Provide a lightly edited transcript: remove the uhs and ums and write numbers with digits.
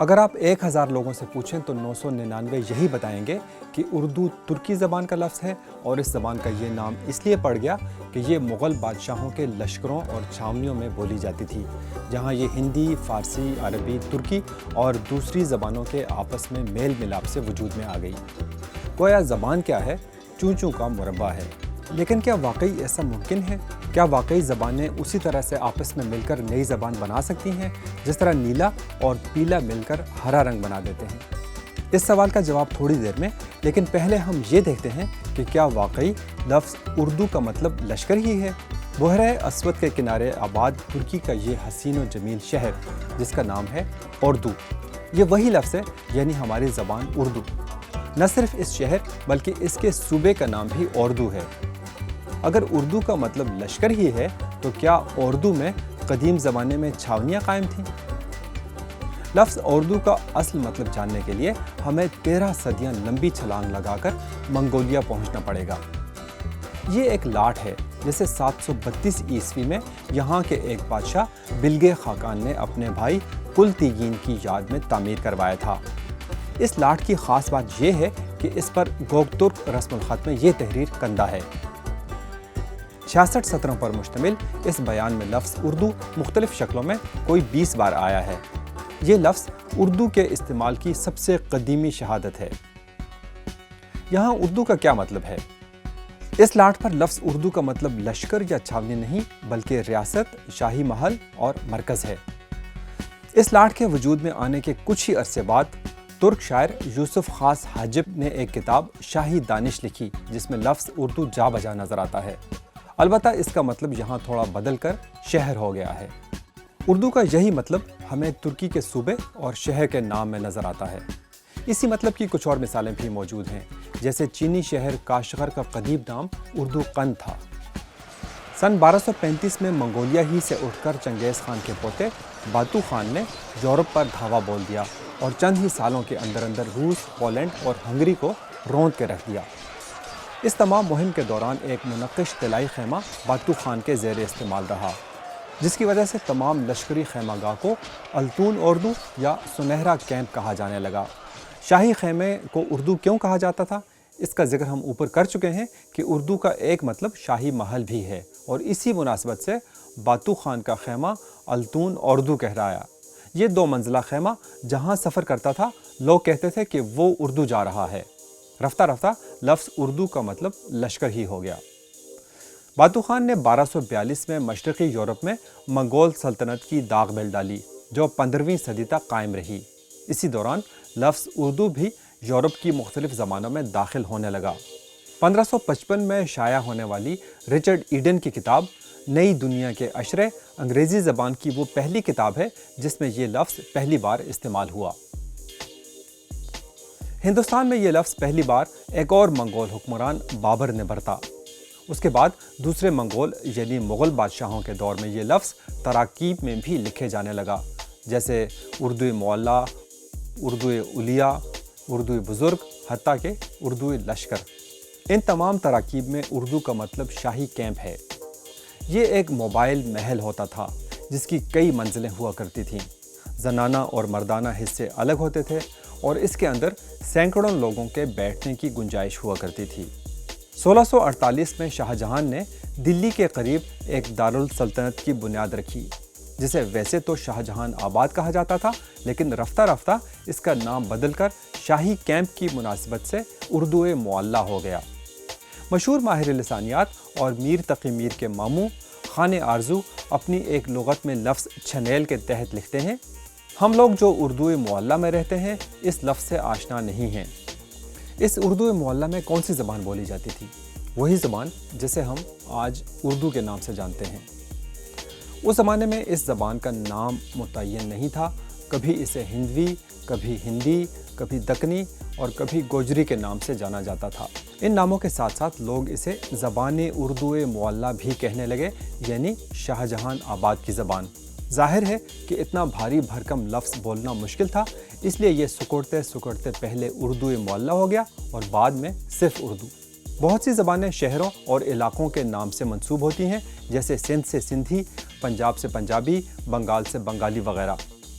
اگر آپ 1000 لوگوں سے پوچھیں تو 999 یہی بتائیں گے کہ اردو ترکی زبان کا لفظ ہے اور اس زبان کا یہ نام اس لیے پڑ گیا کہ یہ مغل بادشاہوں کے لشکروں اور چھاونیوں میں بولی جاتی تھی، جہاں یہ ہندی، فارسی، عربی، ترکی اور دوسری زبانوں کے آپس میں میل ملاپ سے وجود میں آ گئی۔ گویا زبان کیا ہے؟ چوں چوں کا مربع ہے۔ لیکن کیا واقعی ایسا ممکن ہے؟ کیا واقعی زبانیں اسی طرح سے آپس میں مل کر نئی زبان بنا سکتی ہیں جس طرح نیلا اور پیلا مل کر ہرا رنگ بنا دیتے ہیں؟ اس سوال کا جواب تھوڑی دیر میں، لیکن پہلے ہم یہ دیکھتے ہیں کہ کیا واقعی لفظ اردو کا مطلب لشکر ہی ہے؟ بحیرہ اسود کے کنارے آباد ترکی کا یہ حسین و جمیل شہر جس کا نام ہے اردو، یہ وہی لفظ ہے، یعنی ہماری زبان اردو۔ نہ صرف اس شہر بلکہ اس کے صوبے کا نام بھی اردو ہے۔ اگر اردو کا مطلب لشکر ہی ہے تو کیا اردو میں قدیم زمانے میں چھاونیاں قائم تھیں؟ لفظ اردو کا اصل مطلب جاننے کے لیے ہمیں 13 صدیاں لمبی چھلانگ لگا کر منگولیا پہنچنا پڑے گا۔ یہ ایک لاٹ ہے جسے 732 عیسوی میں یہاں کے ایک بادشاہ بلگے خاقان نے اپنے بھائی کل تیگین کی یاد میں تعمیر کروایا تھا۔ اس لاٹ کی خاص بات یہ ہے کہ اس پر گوگ ترک رسم الخط میں یہ تحریر کندہ ہے۔ 66 سطروں پر مشتمل اس بیان میں لفظ اردو مختلف شکلوں میں کوئی 20 بار آیا ہے۔ یہ لفظ اردو کے استعمال کی سب سے قدیمی شہادت ہے۔ یہاں اردو کا کیا مطلب ہے؟ اس لاٹ پر لفظ اردو کا مطلب لشکر یا چھاونی نہیں بلکہ ریاست، شاہی محل اور مرکز ہے۔ اس لاٹ کے وجود میں آنے کے کچھ ہی عرصے بعد ترک شاعر یوسف خاص حاجب نے ایک کتاب شاہی دانش لکھی جس میں لفظ اردو جا بجا نظر آتا ہے۔ البتہ اس کا مطلب یہاں تھوڑا بدل کر شہر ہو گیا ہے۔ اردو کا یہی مطلب ہمیں ترکی کے صوبے اور شہر کے نام میں نظر آتا ہے۔ اسی مطلب کی کچھ اور مثالیں بھی موجود ہیں، جیسے چینی شہر کاشغر کا قدیم نام اردو قند تھا۔ سن 1235 میں منگولیا ہی سے اٹھ کر چنگیز خان کے پوتے باتو خان نے یورپ پر دھاوا بول دیا اور چند ہی سالوں کے اندر اندر روس، پولینڈ اور ہنگری کو روند کے رکھ دیا۔ اس تمام مہم کے دوران ایک منقش طلائی خیمہ باتو خان کے زیر استعمال رہا، جس کی وجہ سے تمام لشکری خیمہ گاہ کو التون اردو یا سنہرا کیمپ کہا جانے لگا۔ شاہی خیمے کو اردو کیوں کہا جاتا تھا؟ اس کا ذکر ہم اوپر کر چکے ہیں کہ اردو کا ایک مطلب شاہی محل بھی ہے، اور اسی مناسبت سے باتو خان کا خیمہ التون اردو کہلایا۔ یہ 2 منزلہ خیمہ جہاں سفر کرتا تھا لوگ کہتے تھے کہ وہ اردو جا رہا ہے۔ رفتہ رفتہ لفظ اردو کا مطلب لشکر ہی ہو گیا۔ باتو خان نے 1242 میں مشرقی یورپ میں منگول سلطنت کی داغ مل ڈالی جو 15ویں صدی تک قائم رہی۔ اسی دوران لفظ اردو بھی یورپ کی مختلف زبانوں میں داخل ہونے لگا۔ 1555 میں شائع ہونے والی رچرڈ ایڈن کی کتاب نئی دنیا کے اشرے انگریزی زبان کی وہ پہلی کتاب ہے جس میں یہ لفظ پہلی بار استعمال ہوا۔ ہندوستان میں یہ لفظ پہلی بار ایک اور منگول حکمران بابر نے برتا۔ اس کے بعد دوسرے منگول یعنی مغل بادشاہوں کے دور میں یہ لفظ تراکیب میں بھی لکھے جانے لگا، جیسے اردو معلی، اردو علیا، اردو بزرگ، حتیٰ کہ اردو لشکر۔ ان تمام تراکیب میں اردو کا مطلب شاہی کیمپ ہے۔ یہ ایک موبائل محل ہوتا تھا جس کی کئی منزلیں ہوا کرتی تھیں۔ زنانہ اور مردانہ حصے الگ ہوتے تھے اور اس کے اندر سینکڑوں لوگوں کے بیٹھنے کی گنجائش ہوا کرتی تھی۔ 1648 میں شاہ جہان نے دلی کے قریب ایک دارالسلطنت کی بنیاد رکھی، جسے ویسے تو شاہ جہان آباد کہا جاتا تھا، لیکن رفتہ رفتہ اس کا نام بدل کر شاہی کیمپ کی مناسبت سے اردو معلی ہو گیا۔ مشہور ماہر لسانیات اور میر تقی میر کے ماموں خان آرزو اپنی ایک لغت میں لفظ چھنیل کے تحت لکھتے ہیں، ہم لوگ جو اردو معلی میں رہتے ہیں اس لفظ سے آشنا نہیں ہیں۔ اس اردو معلی میں کون سی زبان بولی جاتی تھی؟ وہی زبان جسے ہم آج اردو کے نام سے جانتے ہیں۔ اس زمانے میں اس زبان کا نام متعین نہیں تھا، کبھی اسے ہندوی، کبھی ہندی، کبھی دکنی اور کبھی گوجری کے نام سے جانا جاتا تھا۔ ان ناموں کے ساتھ ساتھ لوگ اسے زبان اردو معلی بھی کہنے لگے، یعنی شاہ جہان آباد کی زبان۔ ظاہر ہے کہ اتنا بھاری بھرکم لفظ بولنا مشکل تھا، اس لیے یہ سکڑتے سکڑتے پہلے اردو معلی ہو گیا اور بعد میں صرف اردو۔ بہت سی زبانیں شہروں اور علاقوں کے نام سے منسوب ہوتی ہیں، جیسے سندھ سے سندھی، پنجاب سے پنجابی، بنگال سے بنگالی وغیرہ۔